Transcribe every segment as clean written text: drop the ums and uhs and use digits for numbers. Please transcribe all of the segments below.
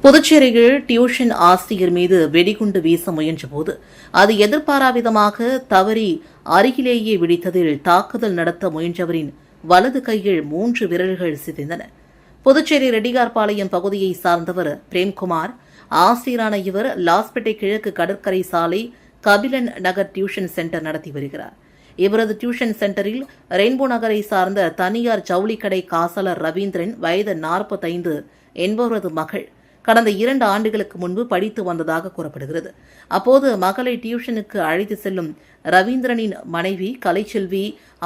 புதுச்சேரியில் டியூஷன் ஆசிரியர் மீது வெடிகுண்டு வீச முயன்றபோது அது எதிர்பாராவிதமாக தவறி அருகிலேயே வெடித்ததில் தாக்குதல் நடத்த முயன்றவரின் வலது கையில் 3 விரல்கள் சிதைந்தன. புதுச்சேரி ரெட்டியார்பாளையம் பகுதியை சார்ந்தவர் பிரேம்குமார். ஆசிரியரான இவர் லாஸ்பேட்டை கிழக்கு கடற்கரை சாலை கபிலன் நகர் டியூஷன் சென்டர் நடத்தி வருகிறார். இவரது டியூஷன் சென்டரில் ரெயின்போ நகரை சார்ந்த தனியார் ஜவுளிக்கடை காசாளர் ரவீந்திரன் வயது 45 என்பவரது மகள் கடந்த 2 ஆண்டுகளுக்கு முன்பு படித்து வந்ததாக கூறப்படுகிறது. அப்போது மகளை டியூஷனுக்கு அழைத்து செல்லும் ரவீந்திரனின் மனைவி கலைச்செல்வி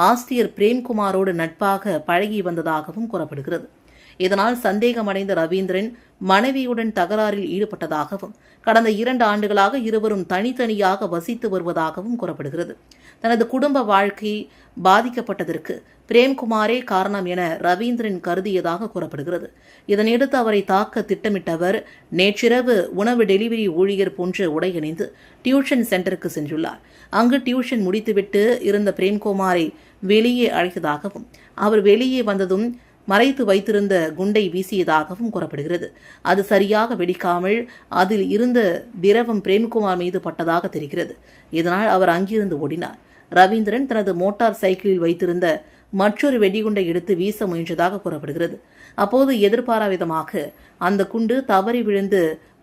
ஆசிரியர் பிரேம்குமாரோடு நட்பாக பழகி வந்ததாகவும் கூறப்படுகிறது. இதனால் சந்தேகமடைந்த ரவீந்திரன் மனைவியுடன் தகராறில் ஈடுபட்டதாகவும் கடந்த 2 ஆண்டுகளாக இருவரும் தனித்தனியாக வசித்து வருவதாகவும் கூறப்படுகிறது. தனது குடும்ப வாழ்க்கை பாதிக்கப்பட்டதற்கு பிரேம்குமாரே காரணம் என ரவீந்திரன் கருதியதாக கூறப்படுகிறது. இதனையடுத்து அவரை தாக்க திட்டமிட்டவர் நேற்றிரவு உணவு டெலிவரி ஊழியர் போன்ற உடையணிந்து டியூஷன் சென்டருக்கு சென்றுள்ளார். அங்கு டியூஷன் முடித்துவிட்டு இருந்த பிரேம்குமாரை வெளியே அழைத்ததாகவும் அவர் வெளியே வந்ததும் மறைத்து வைத்திருந்த குண்டை வீசியதாகவும் கூறப்படுகிறது. அது சரியாக வெடிக்காமல் அதில் இருந்த திரவம் பிரேம்குமார் மீது பட்டதாக தெரிகிறது. இதனால் அவர் அங்கிருந்து ஓடினார். ரவீந்திரன் தனது மோட்டார் சைக்கிளில் வைத்திருந்த மற்றொரு வெடிகுண்டை எடுத்து வீச முயன்றதாக கூறப்படுகிறது. அப்போது எதிர்பாராவிதமாக அந்த குண்டு தவறி விழுந்து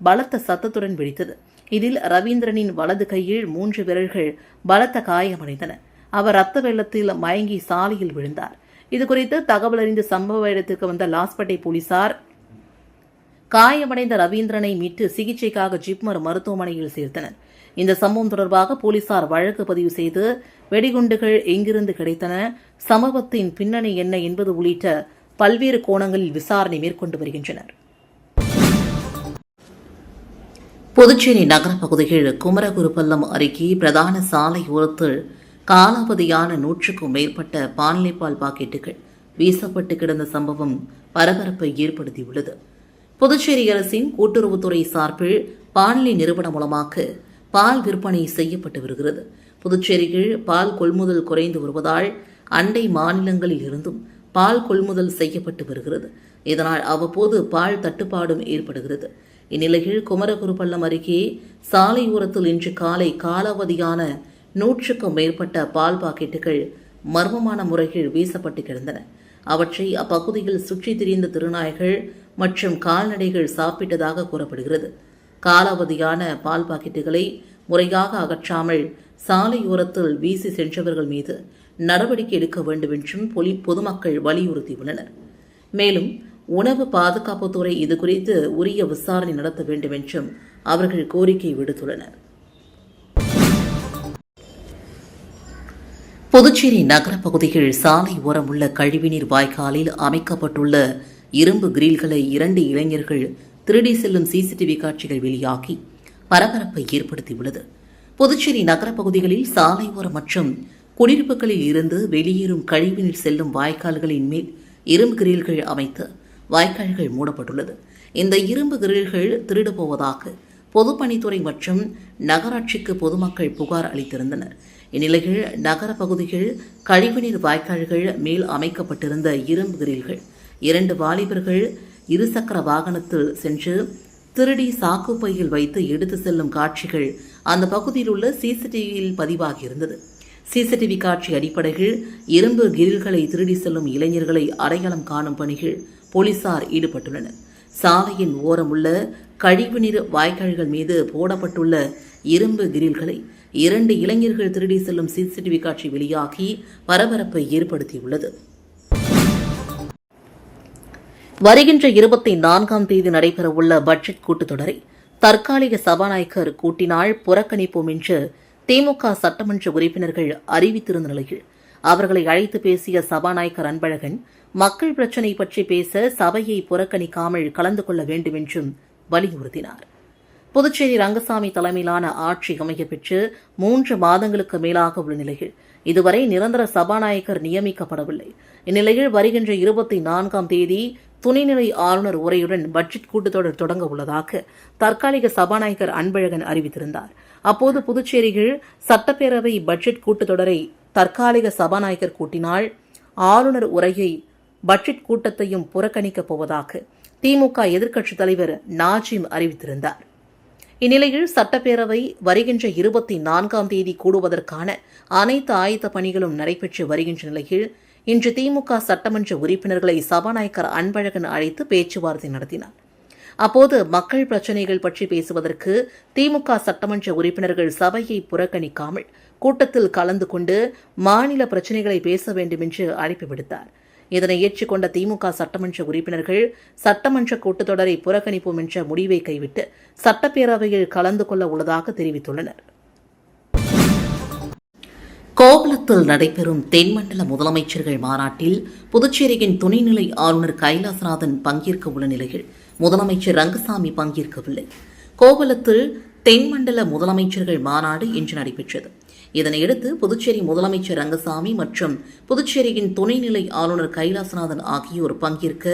பலத்த சத்தத்துடன் வெடித்தது. இதில் ரவீந்திரனின் வலது கையில் 3 விரல்கள் பலத்த காயமடைந்தன. அவர் இரத்த வெள்ளத்தில் மயங்கி சாலையில் விழுந்தார். இதுகுறித்து தகவல் அறிந்து சம்பவ இடத்துக்கு வந்த லாஸ்பேட்டை போலீசார் காயமடைந்த ரவீந்திரனை மீட்டு சிகிச்சைக்காக ஜிப்மர் மருத்துவமனையில் சேர்த்தனர். இந்த சம்பவம் தொடர்பாக போலீசார் வழக்கு பதிவு செய்து வெடிகுண்டுகள் எங்கிருந்து கிடைத்தன, சம்பவத்தின் பின்னணி என்ன என்பது உள்ளிட்ட பல்வேறு கோணங்களில் விசாரணை மேற்கொண்டு வருகின்றனர். புதுச்சேரி நகர பகுதியில் குமரகுருபல்லம் அருகே பிரதான சாலை ஓரத்தில் காலாவதியான 100க்கும் மேற்பட்ட பால் பாக்கெட்டுகள் வீசப்பட்டு கிடந்த சம்பவம் பரபரப்பை ஏற்படுத்தியுள்ளது. புதுச்சேரி அரசின் கூட்டுறவுத்துறை சார்பில் பாண்லே நிறுவனம் மூலமாக பால் விற்பனை செய்யப்பட்டு வருகிறது. புதுச்சேரியில் பால் கொள்முதல் குறைந்து வருவதால் அண்டை மாநிலங்களில் இருந்தும் பால் கொள்முதல் செய்யப்பட்டு வருகிறது. இதனால் அவ்வப்போது பால் தட்டுப்பாடும் ஏற்படுகிறது. இந்நிலையில் குமரகுருபல்லம் அருகே சாலை ஓரத்தில் இன்று காலை காலாவதியான 100க்கும் மேற்பட்ட பால் பாக்கெட்டுகள் மர்மமான முறையில் வீசப்பட்டு கிடந்தன. அவற்றை அப்பகுதியில் சுற்றித் திரிந்த திருநாய்கள் மற்றும் கால்நடைகள் சாப்பிட்டதாக கூறப்படுகிறது. காலாவதியான பால் பாக்கெட்டுகளை முறையாக அகற்றாமல் சாலையோரத்தில் வீசி சென்றவர்கள் மீது நடவடிக்கை எடுக்க வேண்டும் என்றும் பொதுமக்கள் வலியுறுத்தியுள்ளனர். மேலும் உணவு பாதுகாப்புத்துறை இதுகுறித்து உரிய விசாரணை நடத்த வேண்டும் என்றும் அவர்கள் கோரிக்கை விடுத்துள்ளனர். புதுச்சேரி நகர பகுதியில் சாலை ஓரம் உள்ள கழிவுநீர் வாய்க்காலில் அமைக்கப்பட்டுள்ள இரும்பு கிரில்களை 2 இளைஞர்கள் திருடி செல்லும் சிசிடிவி காட்சிகள் வெளியாகி பரபரப்பை ஏற்படுத்தியுள்ளது. புதுச்சேரி நகர பகுதிகளில் சாலை ஓரம் மற்றும் குடியிருப்புகளில் இருந்து வெளியேறும் கழிவுநீர் செல்லும் வாய்க்கால்களின் மேல் இரும்பு கிரில்கள் அமைத்து வாய்க்கால்கள் மூடப்பட்டுள்ளது. இந்த இரும்பு கிரில்கள் திருடு போவதாக பொதுப்பணித்துறை மற்றும் நகராட்சிக்கு பொதுமக்கள் புகார் அளித்திருந்தனர். இந்நிலையில் நகர பகுதிகள் கழிவுநீர் வாய்க்கால்கள் மேல் அமைக்கப்பட்டிருந்த இரும்பு கிரில்கள் 2 வாலிபர்கள் இருசக்கர வாகனத்தில் சென்று திருடி சாக்குப்பையில் வைத்து எடுத்து செல்லும் காட்சிகள் அந்த பகுதியில் உள்ள சிசிடிவியில் பதிவாகியிருந்தது. சிசிடிவி காட்சி அடிப்படையில் இரும்பு கிரில்களை திருடி செல்லும் இளைஞர்களை அடையாளம் காணும் பணியில் போலீசார் ஈடுபட்டுள்ளனர். சாலையின் ஓரம் உள்ள கழிவுநீர் வாய்க்கால்கள் மீது போடப்பட்டுள்ள இரும்பு கிரில்களை 2 இளைஞர்கள் திருடி செல்லும் சிசிடிவி காட்சி வெளியாகி பரபரப்பை ஏற்படுத்தியுள்ளது. வருகின்ற 24ஆம் தேதி நடைபெறவுள்ள பட்ஜெட் கூட்டத்தொடரை தற்காலிக சபாநாயகர் கூட்டினால் புறக்கணிப்போம் என்று திமுக சட்டமன்ற உறுப்பினர்கள் அறிவித்திருந்த நிலையில் அவர்களை அழைத்து பேசிய சபாநாயகர் அன்பழகன் மக்கள் பிரச்சினை பற்றி பேச சபையை புறக்கணிக்காமல் கலந்து கொள்ள வேண்டும் என்றும் வலியுறுத்தினார். புதுச்சேரி ரங்கசாமி தலைமையிலான ஆட்சி அமையப்பெற்று 3 மாதங்களுக்கு மேலாக உள்ள நிலையில் இதுவரை நிரந்தர சபாநாயகர் நியமிக்கப்படவில்லை. இந்நிலையில் வருகின்ற 24ஆம் தேதி துணைநிலை ஆளுநர் உரையுடன் பட்ஜெட் கூட்டத்தொடர் தொடங்க உள்ளதாக தற்காலிக சபாநாயகர் அன்பழகன் அறிவித்திருந்தார். அப்போது புதுச்சேரியில் சட்டப்பேரவை பட்ஜெட் கூட்டத்தொடரை தற்காலிக சபாநாயகர் கூட்டினால் ஆளுநர் உரையை பட்ஜெட் கூட்டத்தையும் புறக்கணிக்கப் போவதாக திமுக எதிர்க்கட்சித் தலைவர் நாஜிம் அறிவித்திருந்தார். இந்நிலையில் சட்டப்பேரவை வருகின்ற 24ஆம் தேதி கூடுவதற்கான அனைத்து ஆயத்த பணிகளும் நடைபெற்று வருகின்ற நிலையில் இன்று திமுக சட்டமன்ற உறுப்பினர்களை சபாநாயகர் அன்பழகன் அழைத்து பேச்சுவார்த்தை நடத்தினார். அப்போது மக்கள் பிரச்சினைகள் பற்றி பேசுவதற்கு திமுக சட்டமன்ற உறுப்பினர்கள் சபையை புறக்கணிக்காமல் கூட்டத்தில் கலந்து கொண்டு மாநில பிரச்சினைகளை பேச வேண்டும் என்று அழைப்பு விடுத்தார். இதனை ஏற்றுக்கொண்ட திமுக சட்டமன்ற உறுப்பினர்கள் சட்டமன்ற கூட்டத்தொடரை புறக்கணிப்போம் என்ற முடிவை கைவிட்டு சட்டப்பேரவையில் கலந்து கொள்ள உள்ளதாக தெரிவித்துள்ளனர். கோவளத்தில் நடைபெறும் தென்மண்டல முதலமைச்சர்கள் மாநாட்டில் புதுச்சேரியின் துணைநிலை ஆளுநர் கைலாசநாதன் பங்கேற்க உள்ள நிலையில் முதலமைச்சர் ரங்கசாமி பங்கேற்கவில்லை. கோவளத்தில் தென்மண்டல முதலமைச்சர்கள் மாநாடு இன்று நடைபெற்றது. இதனையடுத்து புதுச்சேரி முதலமைச்சர் ரங்கசாமி மற்றும் புதுச்சேரியின் துணைநிலை ஆளுநர் கைலாசநாதன் ஆகியோர் பங்கேற்க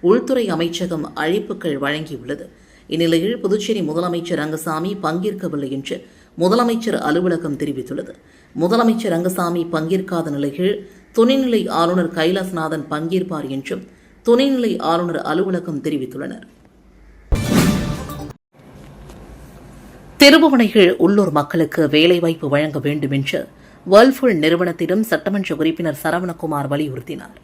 உள்துறை அமைச்சகம் அழைப்புகள் வழங்கியுள்ளது. இந்நிலையில் புதுச்சேரி முதலமைச்சர் ரங்கசாமி பங்கேற்கவில்லை என்று முதலமைச்சர் அலுவலகம் தெரிவித்துள்ளது. முதலமைச்சர் ரங்கசாமி பங்கேற்காத நிலையில் துணைநிலை ஆளுநர் கைலாசநாதன் பங்கேற்பார் என்றும் துணைநிலை ஆளுநர் அலுவலகம் தெரிவித்துள்ளனர். திருபுவனையில் உள்ளூர் மக்களுக்கு வேலைவாய்ப்பு வழங்க வேண்டும் என்று வேர்ல்புல் நிறுவனத்திடம் சட்டமன்ற உறுப்பினர் சரவணகுமார் வலியுறுத்தினார்.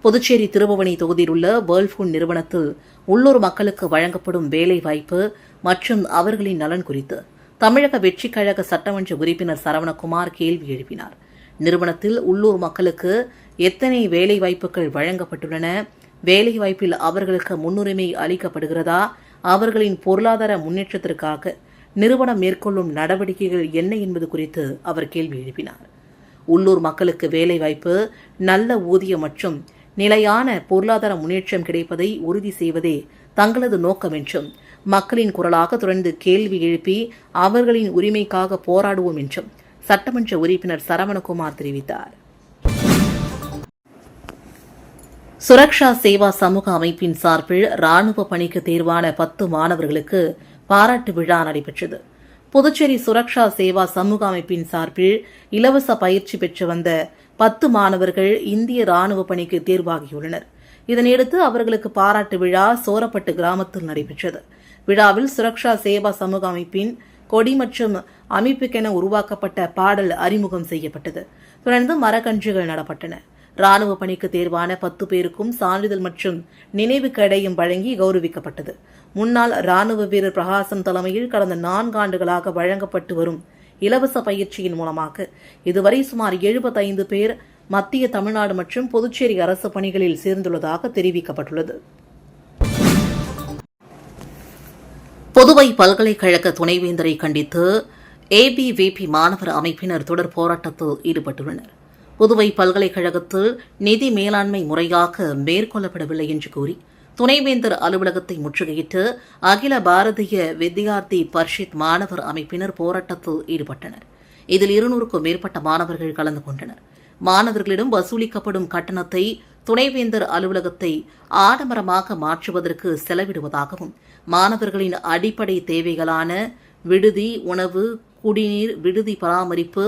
புதுச்சேரி திருபுவனை தொகுதியில் உள்ள வேர்ல்புல் நிறுவனத்தில் உள்ளூர் மக்களுக்கு வழங்கப்படும் வேலைவாய்ப்பு மற்றும் அவர்களின் நலன் குறித்து தமிழக வெற்றிக் கழக சட்டமன்ற உறுப்பினர் சரவணகுமார் கேள்வி எழுப்பினார். நிறுவனத்தில் உள்ளூர் மக்களுக்கு எத்தனை வேலைவாய்ப்புகள் வழங்கப்பட்டுள்ளன? வேலைவாய்ப்பில் அவர்களுக்கு முன்னுரிமை அளிக்கப்படுகிறதா? அவர்களின் பொருளாதார முன்னேற்றத்திற்காக நிறுவனம் மேற்கொள்ளும் நடவடிக்கைகள் என்ன என்பது குறித்து அவர் கேள்வி எழுப்பினார். உள்ளூர் மக்களுக்கு வேலைவாய்ப்பு, நல்ல ஊதியம் மற்றும் நிலையான பொருளாதார முன்னேற்றம் கிடைப்பதை உறுதி செய்வதே தங்களது நோக்கம் என்றும் மக்களின் குரலாக தொடர்ந்து கேள்வி எழுப்பி அவர்களின் உரிமைக்காக போராடுவோம் என்றும் சட்டமன்ற உறுப்பினர் சரவணகுமார் தெரிவித்தார். சுரக்ஷா சேவா சமூக அமைப்பின் சார்பில் ராணுவ பணிக்கு தேர்வான 10 மாணவர்களுக்கு பாராட்டு விழா நடைபெற்றது. புதுச்சேரி சுரக்ஷா சேவா சமூக அமைப்பின் சார்பில் இலவச பயிற்சி பெற்று வந்த 10 மாணவர்கள் இந்திய ராணுவ பணிக்கு தேர்வாகியுள்ளனர். இதனையடுத்து அவர்களுக்கு பாராட்டு விழா சோரப்பட்டு கிராமத்தில் நடைபெற்றது. விழாவில் சுரக்ஷா சேவா சமூக அமைப்பின் கொடி மற்றும் அமைப்புக்கென உருவாக்கப்பட்ட பாடல் அறிமுகம் செய்யப்பட்டது. தொடர்ந்து மரக்கன்றுகள் நடப்பட்டன. ராணுவ பணிக்கு தேர்வான 10 பேருக்கும் சான்றிதழ் மற்றும் நினைவு கடையும் வழங்கி கௌரவிக்கப்பட்டது. முன்னாள் ராணுவ வீரர் பிரகாசம் தலைமையில் கடந்த 4 ஆண்டுகளாக வழங்கப்பட்டு வரும் இலவச பயிற்சியின் மூலமாக இதுவரை சுமார் 75 பேர் மத்திய, தமிழ்நாடு மற்றும் புதுச்சேரி அரசு பணிகளில் சேர்ந்துள்ளதாக தெரிவிக்கப்பட்டுள்ளது. புதுவை பல்கலைக்கழக துணைவேந்தரை கண்டித்து ஏபிவிபி மாணவர் அமைப்பினர் தொடர் போராட்டத்தில் ஈடுபட்டுள்ளனர். புதுவை பல்கலைக்கழகத்தில் நிதி மேலாண்மை முறையாக மேற்கொள்ளப்படவில்லை என்று கூறி துணைவேந்தர் அலுவலகத்தை முற்றுகையிட்டு அகில பாரதிய வித்யார்த்தி பரிஷத் மாணவர் அமைப்பினர் போராட்டத்தில் ஈடுபட்டனர். இதில் 200க்கும் மேற்பட்ட மாணவர்கள் கலந்து கொண்டனர். மாணவர்களிடம் வசூலிக்கப்படும் கட்டணத்தை துணைவேந்தர் அலுவலகத்தை ஆடம்பரமாக மாற்றுவதற்கு செலவிடுவதாகவும் மாணவர்களின் அடிப்படை தேவைகளான விடுதி, உணவு, குடிநீர், விடுதி பராமரிப்பு,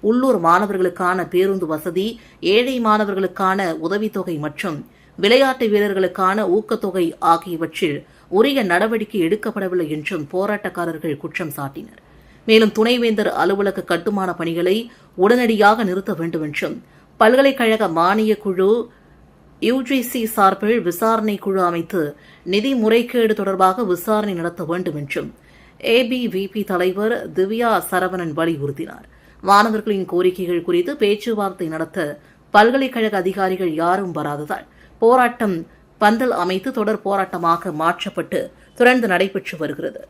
உள்ளூர் மாணவர்களுக்கான பேருந்து வசதி, ஏழை மாணவர்களுக்கான உதவித்தொகை மற்றும் விளையாட்டு வீரர்களுக்கான ஊக்கத்தொகை ஆகியவற்றில் உரிய நடவடிக்கை எடுக்கப்படவில்லை என்றும் போராட்டக்காரர்கள் குற்றம் சாட்டினர். மேலும் துணைவேந்தர் அலுவலக கட்டுமான பணிகளை உடனடியாக நிறுத்த வேண்டும் என்றும் பல்கலைக்கழக மானியக் குழு யுஜிசி சார்பில் விசாரணை குழு அமைத்து நிதி முறைகேடு தொடர்பாக விசாரணை நடத்த வேண்டும் என்றும் ஏபிவிபி தலைவர் திவ்யா சரவணன் வலியுறுத்தினார். மாணவர்களின் கோரிக்கைகள் குறித்து பேச்சுவார்த்தை நடத்த பல்கலைக்கழக அதிகாரிகள் யாரும் வராததால் போராட்டம் பந்தல் அமைத்து தொடர் போராட்டமாக மாற்றப்பட்டு தொடர்ந்து நடைபெற்று வருகிறது.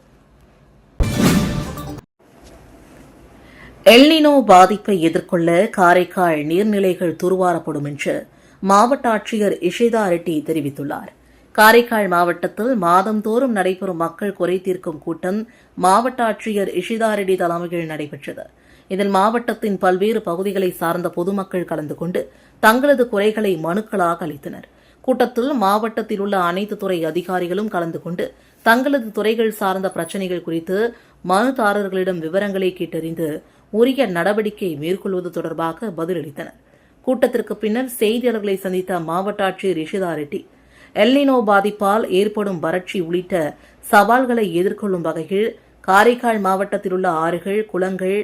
எல்னினோ பாதிப்பை எதிர்கொள்ள காரைக்கால் நீர்நிலைகள் தூர்வாரப்படும் என்று மாவட்ட ஆட்சியர் இஷிதா ரெட்டி தெரிவித்துள்ளார். காரைக்கால் மாவட்டத்தில் மாதந்தோறும் நடைபெறும் மக்கள் குறை தீர்க்கும் கூட்டம் மாவட்ட ஆட்சியர் இஷிதா ரெட்டி தலைமையில் நடைபெற்றது. இதில் மாவட்டத்தின் பல்வேறு பகுதிகளை சார்ந்த பொதுமக்கள் கலந்து கொண்டு தங்களது குறைகளை மனுக்களாக அளித்தனர். கூட்டத்தில் மாவட்டத்தில் உள்ள அனைத்து துறை அதிகாரிகளும் கலந்து கொண்டு தங்களது துறைகள் சார்ந்த பிரச்சினைகள் குறித்து மனுதாரர்களிடம் விவரங்களை கேட்டறிந்து உரிய நடவடிக்கை மேற்கொள்வது தொடர்பாக பதிலளித்தனர். கூட்டத்திற்கு பின்னர் செய்தியாளர்களை சந்தித்த மாவட்ட ஆட்சியர் இஷிதா ரெட்டி, எல்னினோ பாதிப்பால் ஏற்படும் வறட்சி உள்ளிட்ட சவால்களை எதிர்கொள்ளும் வகையில் காரைக்கால் மாவட்டத்தில் உள்ள ஆறுகள், குளங்கள்,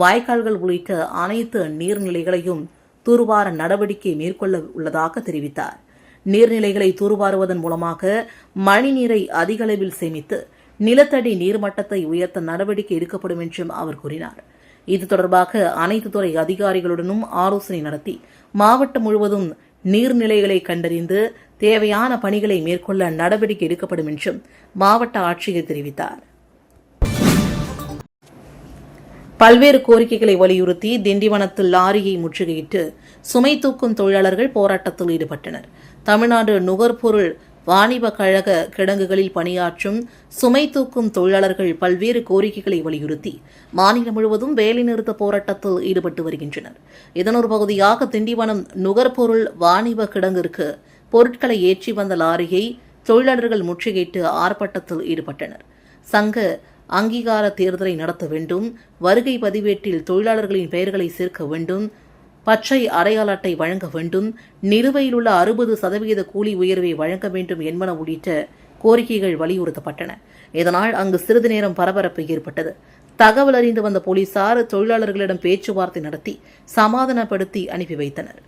வாய்க்கால்கள் உள்ளிட்ட அனைத்து நீர்நிலைகளையும் தூர்வார நடவடிக்கை மேற்கொள்ள உள்ளதாக தெரிவித்தார். நீர்நிலைகளை தூர்வாருவதன் மூலமாக மழைநீரை அதிக அளவில் சேமித்து நிலத்தடி நீர்மட்டத்தை உயர்த்த நடவடிக்கை எடுக்கப்படும் என்றும் அவர் கூறினார். இது தொடர்பாக அனைத்து துறை அதிகாரிகளுடனும் ஆலோசனை நடத்தி மாவட்டம் முழுவதும் நீர்நிலைகளை கண்டறிந்து தேவையான பணிகளை மேற்கொள்ள நடவடிக்கை எடுக்கப்படும் என்றும் மாவட்ட ஆட்சியர் தெரிவித்தார். பல்வேறு கோரிக்கைகளை வலியுறுத்தி திண்டிவனத்தில் லாரியை முற்றுகையிட்டு சுமை தூக்கும் தொழிலாளர்கள் போராட்டத்தில் ஈடுபட்டனர். தமிழ்நாடு நுகர்பொருள் வாணிப கழக கிடங்குகளில் பணியாற்றும் சுமை தூக்கும் தொழிலாளர்கள் பல்வேறு கோரிக்கைகளை வலியுறுத்தி மாநிலம் முழுவதும் வேலைநிறுத்த போராட்டத்தில் ஈடுபட்டு வருகின்றனர். இதன் ஒரு பகுதியாக திண்டிவனம் நுகர்பொருள் வாணிப கிடங்கிற்கு பொருட்களை ஏற்றி வந்த லாரியை தொழிலாளர்கள் முற்றுகையிட்டு ஆர்ப்பாட்டத்தில் ஈடுபட்டனர். சங்க அங்கீகார தேர்தலை நடத்த வேண்டும், வருகை பதிவேட்டில் தொழிலாளர்களின் பெயர்களை சேர்க்க வேண்டும், பச்சை அடையாள அட்டை வழங்க வேண்டும், நிலுவையில் உள்ள 60% கூலி உயர்வை வழங்க வேண்டும் என்பன உள்ளிட்ட கோரிக்கைகள் வலியுறுத்தப்பட்டன. இதனால் அங்கு சிறிது நேரம் பரபரப்பு ஏற்பட்டது. தகவல் அறிந்து வந்த போலீசார் தொழிலாளர்களிடம் பேச்சுவார்த்தை நடத்தி சமாதானப்படுத்தி அனுப்பி வைத்தனர்.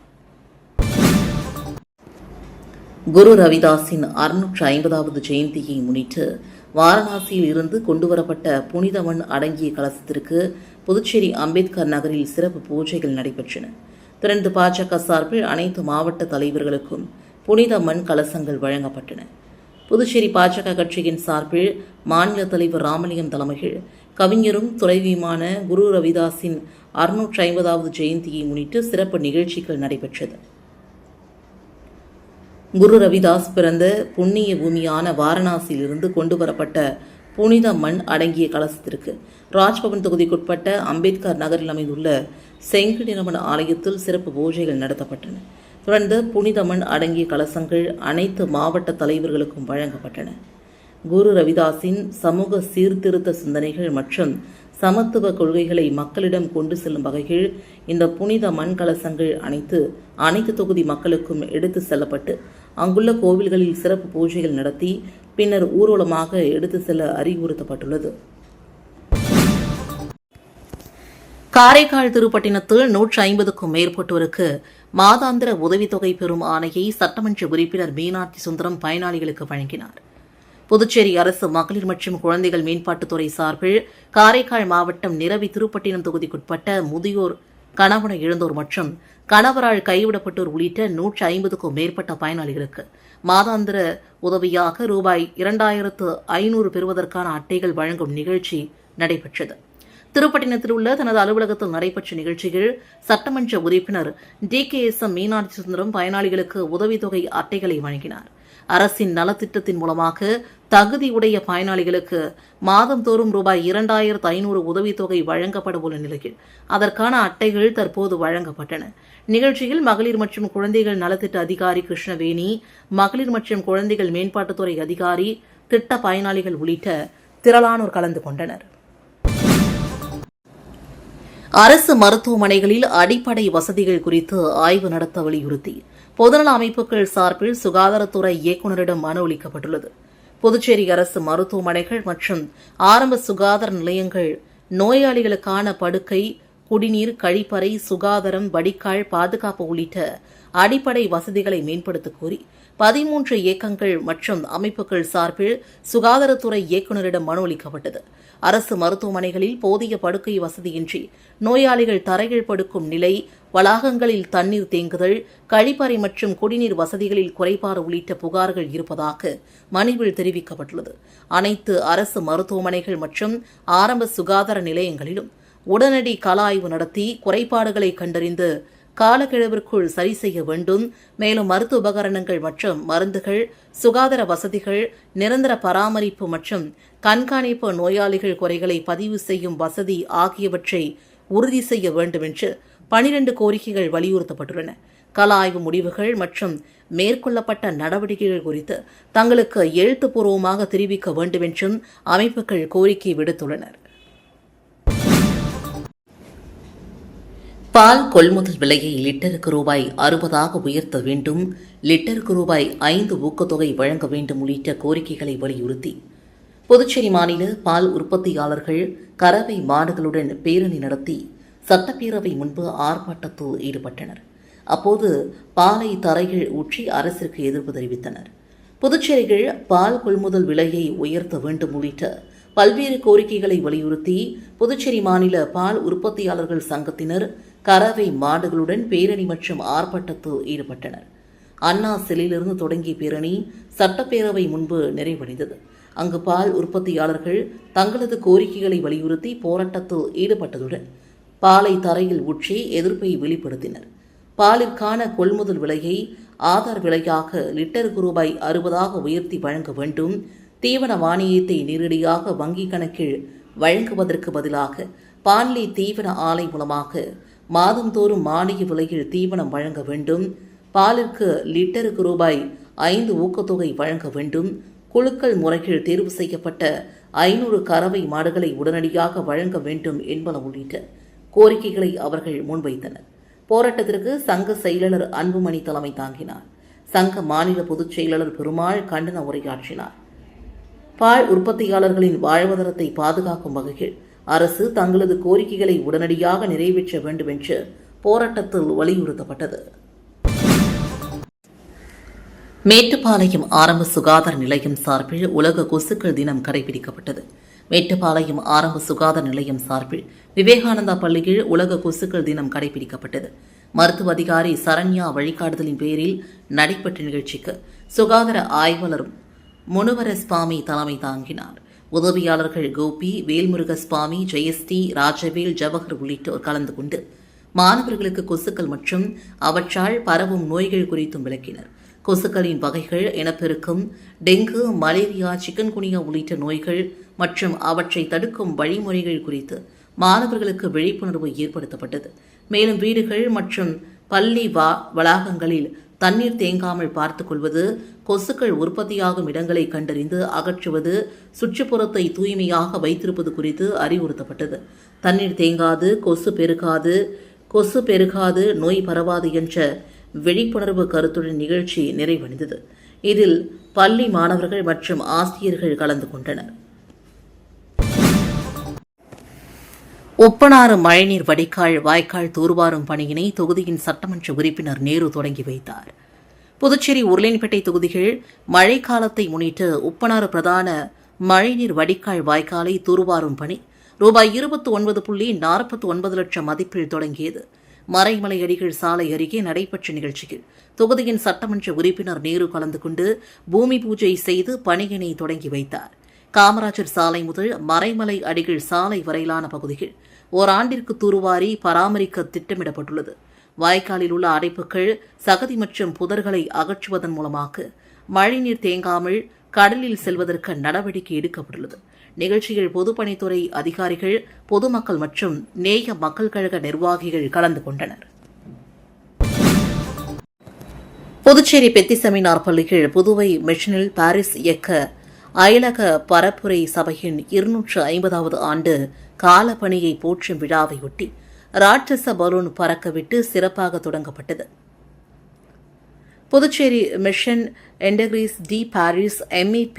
குரு ரவிதாஸின் 650வது ஜெயந்தியை முன்னிட்டு வாரணாசியில் இருந்து கொண்டுவரப்பட்ட புனித மண் அடங்கிய கலசத்திற்கு புதுச்சேரி அம்பேத்கர் நகரில் சிறப்பு பூஜைகள் நடைபெற்றன. தொடர்ந்து பாஜக சார்பில் அனைத்து மாவட்ட தலைவர்களுக்கும் புனித மண் கலசங்கள் வழங்கப்பட்டன. புதுச்சேரி பாஜக கட்சியின் சார்பில் மாநில தலைவர் ராமலிங்கம் தலைமையில் கவிஞரும் துறைவியுமான குரு ரவிதாஸின் 650வது ஜெயந்தியை முன்னிட்டு சிறப்பு நிகழ்ச்சிகள் நடைபெற்றது. குரு ரவிதாஸ் பிறந்த புண்ணிய பூமியான வாரணாசியிலிருந்து கொண்டுவரப்பட்ட புனித மண் அடங்கிய கலசத்திற்கு ராஜ்பவன் தொகுதிக்குட்பட்ட அம்பேத்கர் நகரில் அமைந்துள்ள செங்கடிரமன் ஆலயத்தில் சிறப்பு பூஜைகள் நடத்தப்பட்டன. தொடர்ந்து புனித மண் அடங்கிய கலசங்கள் அனைத்து மாவட்ட தலைவர்களுக்கும் வழங்கப்பட்டன. குரு ரவிதாஸின் சமூக சீர்திருத்த சிந்தனைகள் மற்றும் சமத்துவ கொள்கைகளை மக்களிடம் கொண்டு செல்லும் வகையில் இந்த புனித மண் கலசங்கள் அனைத்து தொகுதி மக்களுக்கும் எடுத்து செல்லப்பட்டு அங்குள்ள கோவில்களில் சிறப்பு பூஜைகள் நடத்தி பின்னர் ஊர்வலமாக எடுத்து செல்ல அறிவுறுத்தப்பட்டுள்ளது. காரைக்கால் திருப்பட்டினத்தில் 150க்கும் மேற்பட்டோருக்கு மாதாந்திர உதவித்தொகை பெறும் ஆணையை சட்டமன்ற உறுப்பினர் மீனாட்சி சுந்தரம் பயனாளிகளுக்கு வழங்கினார். புதுச்சேரி அரசு மகளிர் மற்றும் குழந்தைகள் மேம்பாட்டுத்துறை சார்பில் காரைக்கால் மாவட்டம் நிரவி திருப்பட்டினம் தொகுதிக்குட்பட்ட முதியோர், கணவனை இழந்தோர் மற்றும் கணவரால் கைவிடப்பட்டோர் உள்ளிட்ட 150க்கும் மேற்பட்ட பயனாளிகளுக்கு மாதாந்திர உதவியாக ரூபாய் 2500 பெறுவதற்கான அட்டைகள் வழங்கும் நிகழ்ச்சி நடைபெற்றது. திருப்பட்டினத்தில் உள்ள தனது அலுவலகத்தில் நடைபெற்ற நிகழ்ச்சியில் சட்டமன்ற உறுப்பினர் DKSM மீனாட்சி சுந்தரம் பயனாளிகளுக்கு உதவித்தொகை அட்டைகளை வழங்கினார். அரசின் நலத்திட்டத்தின் மூலமாக தகுதியுடைய பயனாளிகளுக்கு மாதந்தோறும் ரூபாய் 2500 உதவித்தொகை வழங்கப்பட உள்ள நிலையில் அதற்கான அட்டைகள் தற்போது வழங்கப்பட்டன. நிகழ்ச்சியில் மகளிர் மற்றும் குழந்தைகள் நலத்திட்ட அதிகாரி கிருஷ்ணவேணி, மகளிர் மற்றும் குழந்தைகள் மேம்பாட்டுத்துறை அதிகாரி, திட்ட பயனாளிகள் உள்ளிட்ட திரளானோர் கலந்து கொண்டனர். அரசு மருத்துவமனைகளில் அடிப்படை வசதிகள் குறித்து ஆய்வு நடத்த வலியுறுத்தி பொதுநல அமைப்புகள் சார்பில் சுகாதாரத்துறை இயக்குநரிடம் மனு அளிக்கப்பட்டுள்ளது. புதுச்சேரி அரசு மருத்துவமனைகள் மற்றும் ஆரம்ப சுகாதார நிலையங்கள் நோயாளிகளுக்கான படுக்கை, குடிநீர், கழிப்பறை, சுகாதாரம், வடிகால், பாதுகாப்பு உள்ளிட்ட அடிப்படை வசதிகளை மேம்படுத்த கோரி 13 இயக்கங்கள் மற்றும் அமைப்புகள் சார்பில் சுகாதாரத்துறை இயக்குநரிடம் மனு அளிக்கப்பட்டது. அரசு மருத்துவமனைகளில் போதிய படுக்கை வசதியின்றி நோயாளிகள் தரையில் படுக்கும் நிலை, வளாகங்களில் தண்ணீர் தேங்குதல், கழிப்பறை மற்றும் குடிநீர் வசதிகளில் குறைபாடு உள்ளிட்ட புகார்கள் இருப்பதாக மனுவில் தெரிவிக்கப்பட்டுள்ளது. அனைத்து அரசு மருத்துவமனைகள் மற்றும் ஆரம்ப சுகாதார நிலையங்களிலும் உடனடி கள ஆய்வு நடத்தி குறைபாடுகளை கண்டறிந்து காலக்கெழுவிற்குள் சரி செய்ய வேண்டும். மேலும் மருத்துவ உபகரணங்கள் மற்றும் மருந்துகள், சுகாதார வசதிகள், நிரந்தர பராமரிப்பு மற்றும் கண்காணிப்பு, நோயாளிகள் குறைகளை பதிவு செய்யும் வசதி ஆகியவற்றை உறுதி செய்ய வேண்டும் என்று 12 கோரிக்கைகள் வலியுறுத்தப்பட்டுள்ளன. கள ஆய்வு முடிவுகள் மற்றும் மேற்கொள்ளப்பட்ட நடவடிக்கைகள் குறித்து தங்களுக்கு எழுத்துப்பூர்வமாக தெரிவிக்க வேண்டும் என்றும் அமைப்புகள் கோரிக்கை விடுத்துள்ளனர். பால் கொள்முதல் விலையை லிட்டருக்கு ரூபாய் 60 உயர்த்த வேண்டும். லிட்டருக்கு ரூபாய் 5 ஊக்கத்தொகை வழங்க வேண்டும் உள்ளிட்ட கோரிக்கைகளை வலியுறுத்தி புதுச்சேரி மாநில பால் உற்பத்தியாளர்கள் கறவை மாடுகளுடன் பேரணி நடத்தி சட்டப்பேரவை முன்பு ஆர்ப்பாட்டத்தில் ஈடுபட்டனர். அப்போது பாலை தரையில் ஊற்றி அரசிற்கு எதிர்ப்பு தெரிவித்தனர். புதுச்சேரியில் பால் கொள்முதல் விலையை உயர்த்த வேண்டும் உள்ளிட்ட பல்வேறு கோரிக்கைகளை வலியுறுத்தி புதுச்சேரி மாநில பால் உற்பத்தியாளர்கள் சங்கத்தினர் கறவை மாடுகளுடன் பேரணி மற்றும் ஆர்ப்பாட்டத்தில் ஈடுபட்டனர். அண்ணா சிலையிலிருந்து தொடங்கிய பேரணி சட்டப்பேரவை முன்பு நிறைவடைந்தது. அங்கு பால் உற்பத்தியாளர்கள் தங்களது கோரிக்கைகளை வலியுறுத்தி போராட்டத்தில் ஈடுபட்டதுடன் பாலை தரையில் ஊற்றி எதிர்ப்பை வெளிப்படுத்தினர். பாலிற்கான கொள்முதல் விலையை ஆதார் விலையாக லிட்டருக்கு ரூபாய் 60 உயர்த்தி வழங்க வேண்டும். தீவன மானியத்தை நேரடியாக வங்கிக் கணக்கில் வழங்குவதற்கு பதிலாக பாண்லே தீவன ஆலை மூலமாக மாதந்தோறும் மானிய விலையில் தீவனம் வழங்க வேண்டும். பாலிற்கு லிட்டருக்கு ரூபாய் 5 ஊக்கத்தொகை வழங்க வேண்டும். குழுக்கள் முறையில் தேர்வு செய்யப்பட்ட 500 கறவை மாடுகளை உடனடியாக வழங்க வேண்டும் என்பன உள்ளிட்ட கோரிக்கைகளை அவர்கள் முன்வைத்தனர். போராட்டத்திற்கு சங்க செயலாளர் அன்புமணி தலைமை தாங்கினார். சங்க மாநில பொதுச் செயலாளர் பெருமாள் கண்டன உரையாற்றினார். பால் உற்பத்தியாளர்களின் வாழ்வாதாரத்தை பாதுகாக்கும் வகையில் அரசு தங்களது கோரிக்கைகளை உடனடியாக நிறைவேற்ற வேண்டும் என்று போராட்டத்தில் வலியுறுத்தப்பட்டது. மேட்டுப்பாளையம் ஆரம்ப சுகாதார நிலையம் சார்பில் உலக கொசுக்கள் தினம் கடைபிடிக்கப்பட்டது. மேட்டுப்பாளையம் ஆரம்ப சுகாதார நிலையம் சார்பில் விவேகானந்தா பள்ளியில் உலக கொசுக்கள் தினம் கடைபிடிக்கப்பட்டது. மருத்துவ அதிகாரி சரண்யா வழிகாட்டுதலின் பேரில் நடைபெற்ற நிகழ்ச்சிக்கு சுகாதார ஆய்வாளர் முனுவரசுவாமி தலைமை தாங்கினார். உதவியாளர்கள் கோபி, வேல்முருகசுவாமி, ஜெயஸ்ரீ, ராஜவேல், ஜவஹர் உள்ளிட்டோர் கலந்து கொண்டு மாணவர்களுக்கு கொசுக்கள் மற்றும் அவற்றால் பரவும் நோய்கள் குறித்தும் விளக்கினர். கொசுக்களின் வகைகள், இனப்பெருக்கம், டெங்கு, மலேரியா, சிக்கன்குனியா உள்ளிட்ட நோய்கள் மற்றும் அவற்றை தடுக்கும் வழிமுறைகள் குறித்து மாணவர்களுக்கு விழிப்புணர்வு ஏற்படுத்தப்பட்டது. மேலும் வீடுகள் மற்றும் பள்ளி வளாகங்களில் தண்ணீர் தேங்காமல் பார்த்துக் கொள்வது, கொசுக்கள் உற்பத்தியாகும் இடங்களை கண்டறிந்து அகற்றுவது, சுற்றுப்புறத்தை தூய்மையாக வைத்திருப்பது குறித்து அறிவுறுத்தப்பட்டது. தண்ணீர் தேங்காது, கொசு பெருகாது, நோய் பரவாது என்ற விழிப்புணர்வு கருத்துடன் நிகழ்ச்சி நிறைவடைந்தது. இதில் பள்ளி மாணவர்கள் மற்றும் ஆசிரியர்கள் கலந்து கொண்டனர். உப்பனாறு மழைநீர் வடிகால் வாய்க்கால் தூர்வாரும் பணியினை தொகுதியின் சட்டமன்ற உறுப்பினர் நேரு தொடங்கி வைத்தார். புதுச்சேரி உருளையன்பேட்டை தொகுதிகள் மழைக்காலத்தை முன்னிட்டு உப்பனாறு பிரதான மழைநீர் வடிகால் வாய்க்காலை தூர்வாரும் பணி ரூபாய் 29.49 லட்சம் மதிப்பில் தொடங்கியது. மறைமலை அடிகள் சாலை அருகே நடைபெற்ற நிகழ்ச்சியில் தொகுதியின் சட்டமன்ற உறுப்பினர் நேரு கலந்து கொண்டு பூமி பூஜை செய்து பணியினை தொடங்கி வைத்தார். காமராஜர் சாலை முதல் மறைமலை அடிகள் சாலை வரையிலான பகுதிகள் ஓராண்டிற்கு தூர்வாரி பராமரிக்க திட்டமிடப்பட்டுள்ளது. வாய்க்காலில் உள்ள அடைப்புகள், சகதி மற்றும் புதர்களை அகற்றுவதன் மூலமாக மழைநீர் தேங்காமல் கடலில் செல்வதற்கு நடவடிக்கை எடுக்கப்பட்டுள்ளது. நிகழ்ச்சியில் பொதுப்பணித்துறை அதிகாரிகள், பொதுமக்கள் மற்றும் நேய மக்கள் கழக நிர்வாகிகள் கலந்து கொண்டனர். புதுச்சேரி பெத்தி செமினார் பள்ளியில் புதுவை மிஷனில் பாரிஸ் இயக்க அயலக பரப்புரை சபையின் 250வது ஆண்டு காலப்பணியை போற்றும் விழாவையொட்டி ராட்சச பலூன் பறக்கவிட்டு சிறப்பாக தொடங்கப்பட்டது. புதுச்சேரி மிஷன் என்டகிரீஸ் டி பாரிஸ் MEP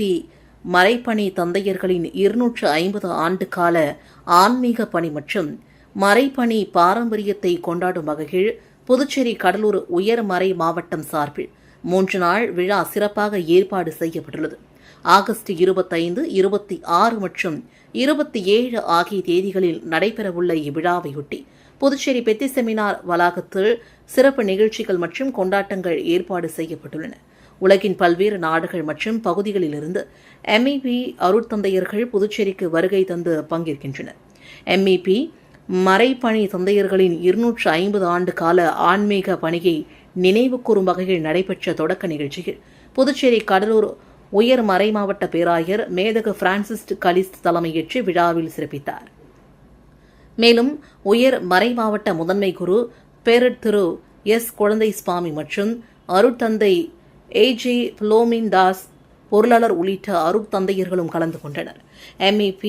மறைப்பணி தந்தையர்களின் 250 ஆண்டு கால ஆன்மீக பணி மற்றும் மறைப்பணி பாரம்பரியத்தை கொண்டாடும் வகையில் புதுச்சேரி கடலூர் உயர்மறை மாவட்டம் சார்பில் 3 நாள் விழா சிறப்பாக ஏற்பாடு செய்யப்பட்டுள்ளது. ஆகஸ்ட் 25, 26 மற்றும் 27 ஆகிய தேதிகளில் நடைபெறவுள்ள இவ்விழாவையொட்டி புதுச்சேரி பெத்தி செமினார் வளாகத்தில் சிறப்பு நிகழ்ச்சிகள் மற்றும் கொண்டாட்டங்கள் ஏற்பாடு செய்யப்பட்டுள்ளன. உலகின் பல்வேறு நாடுகள் மற்றும் பகுதிகளிலிருந்து MEP அருட்தந்தையர்கள் புதுச்சேரிக்கு வருகை தந்து பங்கேற்கின்றனர். MEP மறைப்பணி தந்தையர்களின் 250 ஆண்டு கால ஆன்மீக பணியை நினைவு கூறும் வகையில் நடைபெற்ற தொடக்க நிகழ்ச்சியில் புதுச்சேரி கடலூர் உயர் மறை மாவட்ட பேராயர் மேதகு பிரான்சிஸ் கலிஸ்ட் தலைமையேற்று விழாவில் சிறப்பித்தார். மேலும் உயர் மறை மாவட்ட முதன்மை குரு பேரட் திரு S. குழந்தை சுவாமி மற்றும் அருட்தந்தை AJ. புலோமின் தாஸ், பொருளாளர் உள்ளிட்ட அருட்தந்தையர்களும் கலந்து கொண்டனர். MEP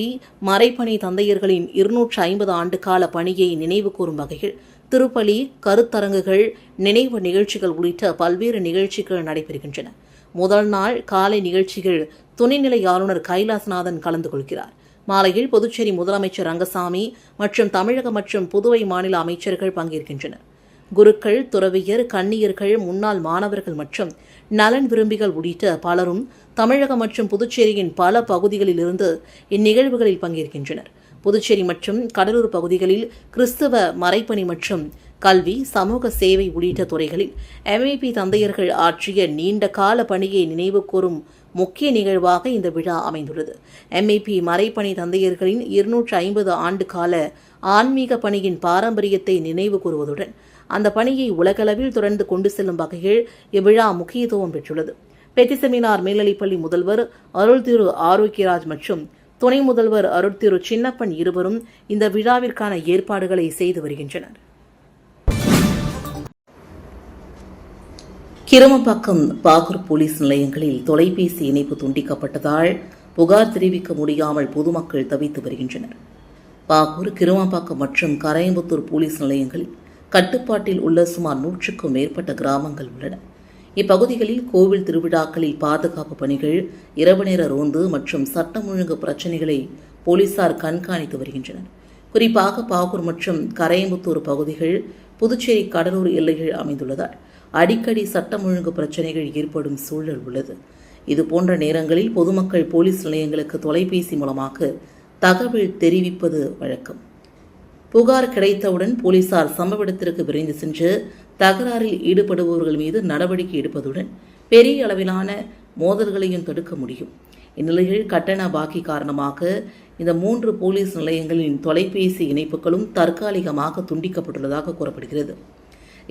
மறைப்பணி தந்தையர்களின் 250 ஆண்டு கால பணியை நினைவு கூறும் வகையில் திருப்பலி, கருத்தரங்குகள், நினைவு நிகழ்ச்சிகள் உள்ளிட்ட பல்வேறு நிகழ்ச்சிகள் நடைபெறுகின்றன. முதல் நாள் காலை நிகழ்ச்சிகள் துணைநிலை ஆளுநர் கைலாசநாதன் கலந்து கொள்கிறார். மாலையில் புதுச்சேரி முதலமைச்சர் ரங்கசாமி மற்றும் தமிழக மற்றும் புதுவை மாநில அமைச்சர்கள் பங்கேற்கின்றனர். குருக்கள், துறவியர், கன்னியர்கள், முன்னாள் மாணவர்கள் மற்றும் நலன் விரும்பிகள் உள்ளிட்ட பலரும் தமிழகம் மற்றும் புதுச்சேரியின் பல பகுதிகளில் இருந்து இந்நிகழ்வுகளில் பங்கேற்கின்றனர். புதுச்சேரி மற்றும் கடலூர் பகுதிகளில் கிறிஸ்தவ மறைப்பணி மற்றும் கல்வி, சமூக சேவை உள்ளிட்ட துறைகளில் MEP தந்தையர்கள் ஆற்றிய நீண்ட கால பணியை நினைவு கூறும் முக்கிய நிகழ்வாக இந்த விழா அமைந்துள்ளது. MEP மறைப்பணி தந்தையர்களின் 250 ஆண்டு கால ஆன்மீக பணியின் பாரம்பரியத்தை நினைவு கூறுவதுடன் அந்த பணியை உலகளவில் தொடர்ந்து கொண்டு செல்லும் வகையில் இவ்விழா முக்கியத்துவம் பெற்றுள்ளது. பெத்திசெமினார் மேல்நிலைப்பள்ளி முதல்வர் அருள்திரு ஆரோக்கியராஜ் மற்றும் துணை முதல்வர் அருள்திரு சின்னப்பன் இருவரும் இந்த விழாவிற்கான ஏற்பாடுகளை செய்து வருகின்றனர். கிருமம்பாக்கம் பாகூர் போலீஸ் நிலையங்களில் தொலைபேசி இணைப்பு துண்டிக்கப்பட்டதால் புகார் தெரிவிக்க முடியாமல் பொதுமக்கள் தவித்து வருகின்றனர். பாகூர், கிருமம்பாக்கம் மற்றும் கரையம்புத்தூர் போலீஸ் நிலையங்களில் கட்டுப்பாட்டில் உள்ள சுமார் 100க்கும் மேற்பட்ட கிராமங்கள் உள்ளன. இப்பகுதிகளில் கோவில் திருவிழாக்களில் பாதுகாப்பு பணிகள், இரவு நேர ரோந்து மற்றும் சட்டம் ஒழுங்கு பிரச்சினைகளை போலீசார் கண்காணித்து வருகின்றனர். குறிப்பாக பாகூர் மற்றும் கரையம்புத்தூர் பகுதிகள் புதுச்சேரி கடலூர் எல்லைகள் அமைந்துள்ளதால் அடிக்கடி சட்டம் ஒழுங்கு பிரச்சினைகள் ஏற்படும் சூழல் உள்ளது. இதுபோன்ற நேரங்களில் பொதுமக்கள் போலீஸ் நிலையங்களுக்கு தொலைபேசி மூலமாக தகவல் தெரிவிப்பது வழக்கம். புகார் கிடைத்தவுடன் போலீசார் சம்பவ இடத்திற்கு விரைந்து சென்று தகராறில் ஈடுபடுபவர்கள் மீது நடவடிக்கை எடுப்பதுடன் பெரிய அளவிலான மோதல்களையும் தடுக்க முடியும். இந்நிலையில் கட்டண பாக்கி காரணமாக இந்த 3 போலீஸ் நிலையங்களின் தொலைபேசி இணைப்புகளும் தற்காலிகமாக துண்டிக்கப்பட்டுள்ளதாக கூறப்படுகிறது.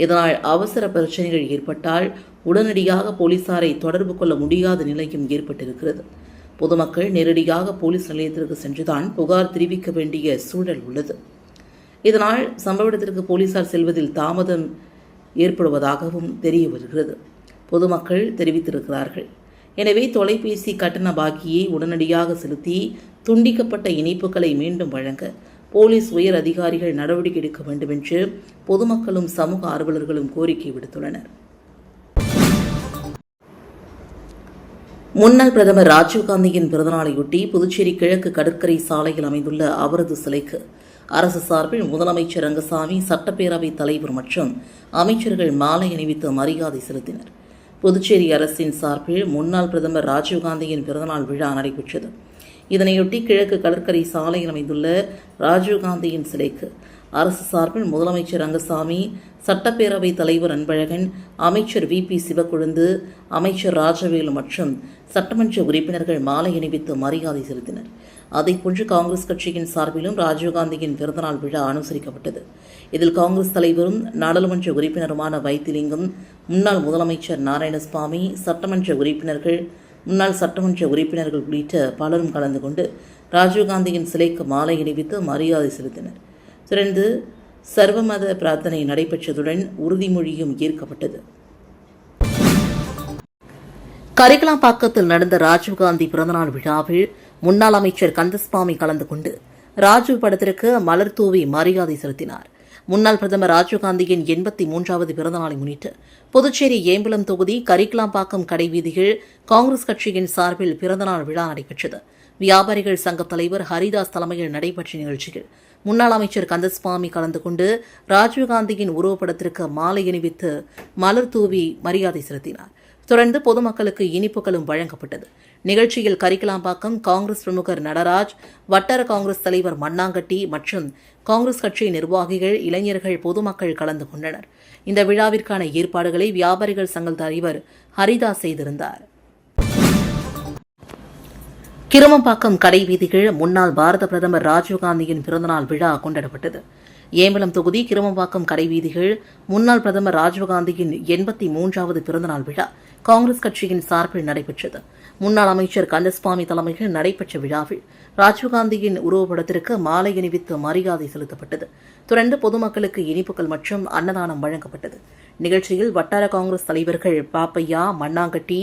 இதனால் அவசர பிரச்சனைகள் ஏற்பட்டால் உடனடியாக போலீசாரை தொடர்பு கொள்ள முடியாத நிலையும் ஏற்பட்டிருக்கிறது. பொதுமக்கள் நேரடியாக போலீஸ் நிலையத்திற்கு சென்றுதான் புகார் தெரிவிக்க வேண்டிய சூழல் உள்ளது. இதனால் சம்பவ இடத்திற்கு போலீசார் செல்வதில் தாமதம் ஏற்படுவதாகவும் தெரிய வருகிறது. பொதுமக்கள் தெரிவித்திருக்கிறார்கள். எனவே தொலைபேசி கட்டண பாக்கியை உடனடியாக செலுத்தி துண்டிக்கப்பட்ட இணைப்புகளை மீண்டும் வழங்க போலீஸ் உயர் அதிகாரிகள் நடவடிக்கை எடுக்க வேண்டும் என்று பொதுமக்களும் சமூக ஆர்வலர்களும் கோரிக்கை விடுத்துள்ளனர். முன்னாள் பிரதமர் ராஜீவ்காந்தியின் பிறந்தநாளையொட்டி புதுச்சேரி கிழக்கு கடற்கரை சாலையில் அமைந்துள்ள அவரது சிலைக்கு அரசு சார்பில் முதலமைச்சர் ரங்கசாமி, சட்டப்பேரவைத் தலைவர் மற்றும் அமைச்சர்கள் மாலை அணிவித்து மரியாதை செலுத்தினர். புதுச்சேரி அரசின் சார்பில் முன்னாள் பிரதமர் ராஜீவ்காந்தியின் பிறந்தநாள் விழா நடைபெற்றது. இதனையொட்டி கிழக்கு கடற்கரை சாலையில் அமைந்துள்ள ராஜீவ்காந்தியின் சிலைக்கு அரசு சார்பில் முதலமைச்சர் ரங்கசாமி, சட்டப்பேரவைத் தலைவர் அன்பழகன், அமைச்சர் VP சிவக்கொழுந்து, அமைச்சர் ராஜவேலு மற்றும் சட்டமன்ற உறுப்பினர்கள் மாலை அணிவித்து மரியாதை செலுத்தினர். அதேபோன்று காங்கிரஸ் கட்சியின் சார்பிலும் ராஜீவ்காந்தியின் பிறந்தநாள் விழா அனுசரிக்கப்பட்டது. இதில் காங்கிரஸ் தலைவரும் நாடாளுமன்ற உறுப்பினருமான வைத்திலிங்கம், முன்னாள் முதலமைச்சர் நாராயணசாமி, சட்டமன்ற உறுப்பினர்கள், முன்னாள் சட்டமன்ற உறுப்பினர்கள் உள்ளிட்ட பலரும் கலந்து கொண்டு ராஜீவ்காந்தியின் சிலைக்கு மாலை அணிவித்து மரியாதை செலுத்தினர். தொடர்ந்து சர்வமத பிரார்த்தனை நடைபெற்றதுடன் உறுதிமொழியும் ஏற்கப்பட்டது. கரிகலாம்பாக்கத்தில் நடந்த ராஜீவ்காந்தி பிறந்தநாள் விழாவில் முன்னாள் அமைச்சர் கந்தசுவாமி கலந்து கொண்டு ராஜீவ் படத்திற்கு மலர் தூவி மரியாதை செலுத்தினார். முன்னாள் பிரதமர் ராஜீவ்காந்தியின் 83வது பிறந்தநாளை முன்னிட்டு புதுச்சேரி ஏம்பலம் தொகுதி கரிகலாம்பாக்கம் கடைவீதியில் காங்கிரஸ் கட்சியின் சார்பில் பிறந்தநாள் விழா நடைபெற்றது. வியாபாரிகள் சங்க தலைவர் ஹரிதாஸ் தலைமையில் நடைபெற்ற நிகழ்ச்சியில் முன்னாள் அமைச்சர் கந்தசுவாமி கலந்து கொண்டு ராஜீவ்காந்தியின் உருவப்படத்திற்கு மாலை அணிவித்து மலர் தூவி மரியாதை செலுத்தினார். தொடர்ந்து பொதுமக்களுக்கு இனிப்புகளும் வழங்கப்பட்டது. நிகழ்ச்சியில் கரிகலாம்பாக்கம் காங்கிரஸ் பிரமுகர் நடராஜ், வட்டார காங்கிரஸ் தலைவர் மண்ணாங்கட்டி மற்றும் காங்கிரஸ் கட்சி நிர்வாகிகள், இளைஞர்கள், பொதுமக்கள் கலந்து கொண்டனர். இந்த விழாவிற்கான ஏற்பாடுகளை வியாபாரிகள் சங்க தலைவர் ஹரிதாஸ் செய்திருந்தார். கிருமம்பாக்கம் கடைவீதிகள் முன்னாள் பாரத பிரதமர் ராஜீவ்காந்தியின் பிறந்தநாள் விழா கொண்டாடப்பட்டது. ஏம்பலம் தொகுதி கிருமம்பாக்கம் கடைவீதிகள் முன்னாள் பிரதமர் ராஜீவ்காந்தியின் 83வது பிறந்தநாள் விழா காங்கிரஸ் கட்சியின் சார்பில் நடைபெற்றது. முன்னாள் அமைச்சர் கந்தசுவாமி தலைமையில் நடைபெற்ற விழாவில் ராஜீவ்காந்தியின் உருவப்படத்திற்கு மாலை அணிவித்து மரியாதை செலுத்தப்பட்டது. தொடர்ந்து பொதுமக்களுக்கு இனிப்புகள் மற்றும் அன்னதானம் வழங்கப்பட்டது. நிகழ்ச்சியில் வட்டார காங்கிரஸ் தலைவர்கள் பாப்பையா, மண்ணாங்கட்டி,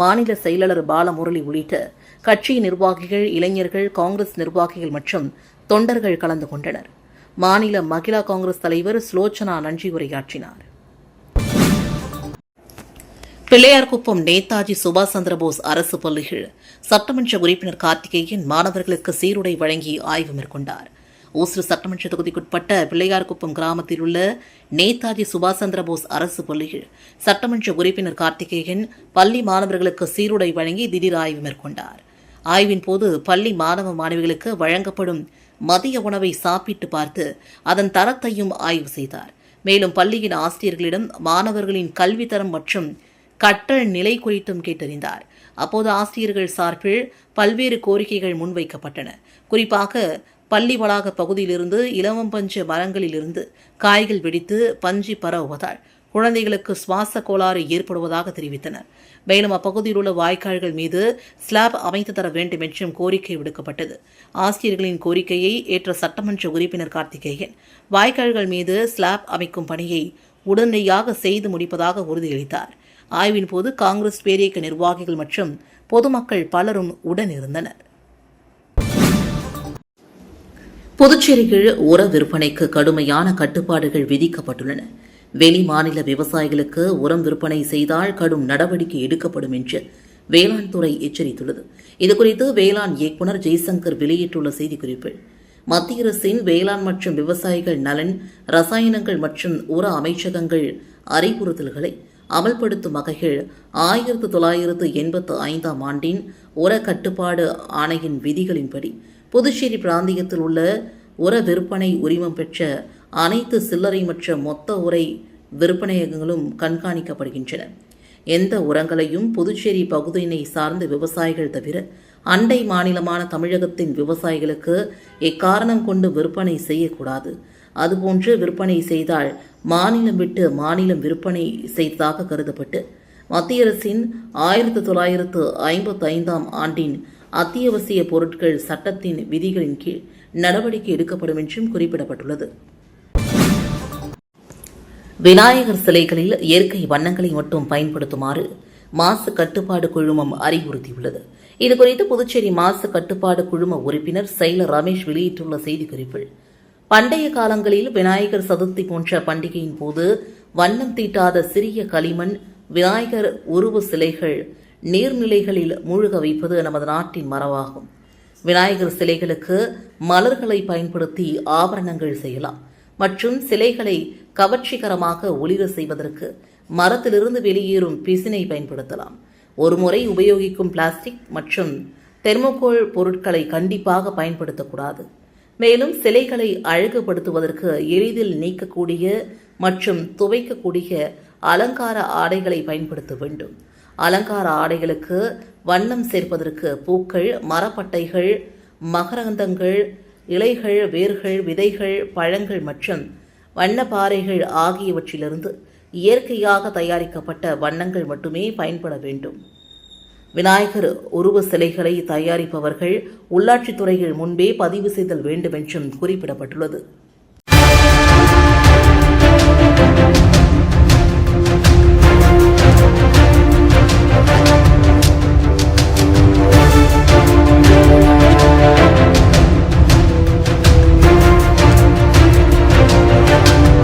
மாநில செயலாளர் பாலமுரளி உள்ளிட்ட கட்சி நிர்வாகிகள், இளைஞர்கள், காங்கிரஸ் நிர்வாகிகள் மற்றும் தொண்டர்கள் கலந்து கொண்டனர். மாநில மகிழா காங்கிரஸ் தலைவர் ஸ்லோச்சனா நன்றி உரையாற்றினார். பிள்ளையார்குப்பம் நேதாஜி சுபாஷ் சந்திரபோஸ் அரசு பள்ளியில் சட்டமன்ற உறுப்பினர் கார்த்திகேயன் மாணவர்களுக்கு சீருடை வழங்கி ஆய்வு மேற்கொண்டார். ஓசூர் சட்டமன்ற தொகுதிக்குட்பட்ட பிள்ளையார்குப்பம் கிராமத்தில் உள்ள நேதாஜி சுபாஷ் சந்திரபோஸ் அரசு பள்ளியில் சட்டமன்ற உறுப்பினர் கார்த்திகேயன் பள்ளி மாணவர்களுக்கு சீருடை வழங்கி திடீர் ஆய்வு மேற்கொண்டார். ஆய்வின் போது பள்ளி மாணவ மாணவிகளுக்கு வழங்கப்படும் மதிய உணவை சாப்பிட்டு பார்த்து அதன் தரத்தையும் ஆய்வு செய்தார். மேலும் பள்ளியின் ஆசிரியர்களிடம் மாணவர்களின் கல்வி தரம் மற்றும் கற்றல் நிலை குறித்தும் கேட்டறிந்தார். அப்போது ஆசிரியர்கள் சார்பில் பல்வேறு கோரிக்கைகள் முன்வைக்கப்பட்டன. குறிப்பாக பள்ளி வளாக பகுதியிலிருந்து இலவம்பஞ்சு மரங்களிலிருந்து காய்கள் வெடித்து பஞ்சு பரவுவதால் குழந்தைகளுக்கு சுவாச கோளாறு ஏற்படுவதாக தெரிவித்தனர். மேலும் அப்பகுதியில் உள்ள வாய்க்கால்கள் மீது ஸ்லாப் அமைத்து தர வேண்டும் என்றும் கோரிக்கை விடுக்கப்பட்டது. ஆசிரியர்களின் கோரிக்கையை ஏற்ற சட்டமன்ற உறுப்பினர் கார்த்திகேயன் வாய்க்கால்கள் மீது ஸ்லாப் அமைக்கும் பணியை உடனடியாக செய்து முடிப்பதாக உறுதியளித்தார். ஆய்வின் போது காங்கிரஸ் பேரியக்க நிர்வாகிகள் மற்றும் பொதுமக்கள் பலரும் உடனிருந்தனர். புதுச்சேரியில் உர விற்பனைக்கு கடுமையான கட்டுப்பாடுகள் விதிக்கப்பட்டுள்ளன. வெளி மாநில விவசாயிகளுக்கு உரம் விற்பனை செய்தால் கடும் நடவடிக்கை எடுக்கப்படும் என்று வேளாண் துறை எச்சரித்துள்ளது. இதுகுறித்து வேளாண் இயக்குநர் ஜெய்சங்கர் வெளியிட்டுள்ள செய்திக்குறிப்பில், மத்திய அரசின் வேளாண் மற்றும் விவசாயிகள் நலன், ரசாயனங்கள் மற்றும் உர அமைச்சகங்கள் அறிவுறுத்தல்களை அமல்படுத்தும் வகையில் 1985 ஆண்டின் உர கட்டுப்பாடு ஆணையின் விதிகளின்படி புதுச்சேரி பிராந்தியத்தில் உள்ள உர விற்பனை உரிமம் பெற்ற அனைத்து சில்லறை மற்றும் மொத்த உரை விற்பனையகங்களும் கண்காணிக்கப்படுகின்றன. எந்த உரங்களையும் புதுச்சேரி பகுதியினை சார்ந்த விவசாயிகள் தவிர அண்டை மாநிலமான தமிழகத்தின் விவசாயிகளுக்கு எக்காரணம் கொண்டு விற்பனை செய்யக்கூடாது. அதுபோன்று விற்பனை செய்தால் மாநிலம் விட்டு மாநிலம் விற்பனை செய்ததாக கருதப்பட்டு மத்திய அரசின் 1955 ஆண்டின் அத்தியாவசிய பொருட்கள் சட்டத்தின் விதிகளின் கீழ் நடவடிக்கை எடுக்கப்படும் என்றும் குறிப்பிடப்பட்டுள்ளது. விநாயகர் சிலைகளில் இயற்கை வண்ணங்களை மட்டும் பயன்படுத்துமாறு மாசு கட்டுப்பாடு குழுமம் அறிவுறுத்தியுள்ளது. இதுகுறித்து புதுச்சேரி மாசு கட்டுப்பாடு குழும உறுப்பினர் செயலர் ரமேஷ் வெளியிட்டுள்ள செய்திக்குறிப்பில், பண்டைய காலங்களில் விநாயகர் சதுர்த்தி போன்ற பண்டிகையின் போது வண்ணம் தீட்டாத சிறிய களிமண் விநாயகர் உருவ சிலைகள் நீர்நிலைகளில் மூழ்க வைப்பது நமது நாட்டின் மரபாகும். விநாயகர் சிலைகளுக்கு மலர்களை பயன்படுத்தி ஆபரணங்கள் செய்யலாம் மற்றும் சிலைகளை கவர்ச்சிகரமாக ஒளிர செய்வதற்கு மரத்திலிருந்து வெளியேறும் பிசினை பயன்படுத்தலாம். ஒருமுறை உபயோகிக்கும் பிளாஸ்டிக் மற்றும் தெர்மோகோல் பொருட்களை கண்டிப்பாக பயன்படுத்தக்கூடாது. மேலும் சிலைகளை அழகுபடுத்துவதற்கு எளிதில் நீக்கக்கூடிய மற்றும் துவைக்கக்கூடிய அலங்கார ஆடைகளை பயன்படுத்த வேண்டும். அலங்கார ஆடைகளுக்கு வண்ணம் சேர்ப்பதற்கு பூக்கள், மரப்பட்டைகள், மகரந்தங்கள், இலைகள், வேர்கள், விதைகள், பழங்கள் மற்றும் வண்ணப்பாறைகள் ஆகியவற்றிலிருந்து இயற்கையாக தயாரிக்கப்பட்ட வண்ணங்கள் மட்டுமே பயன்பட வேண்டும். விநாயகர் உருவ சிலைகளை தயாரிப்பவர்கள் உள்ளாட்சித்துறைகள் முன்பே பதிவு செய்தல் வேண்டும் என்றும் குறிப்பிடப்பட்டுள்ளது.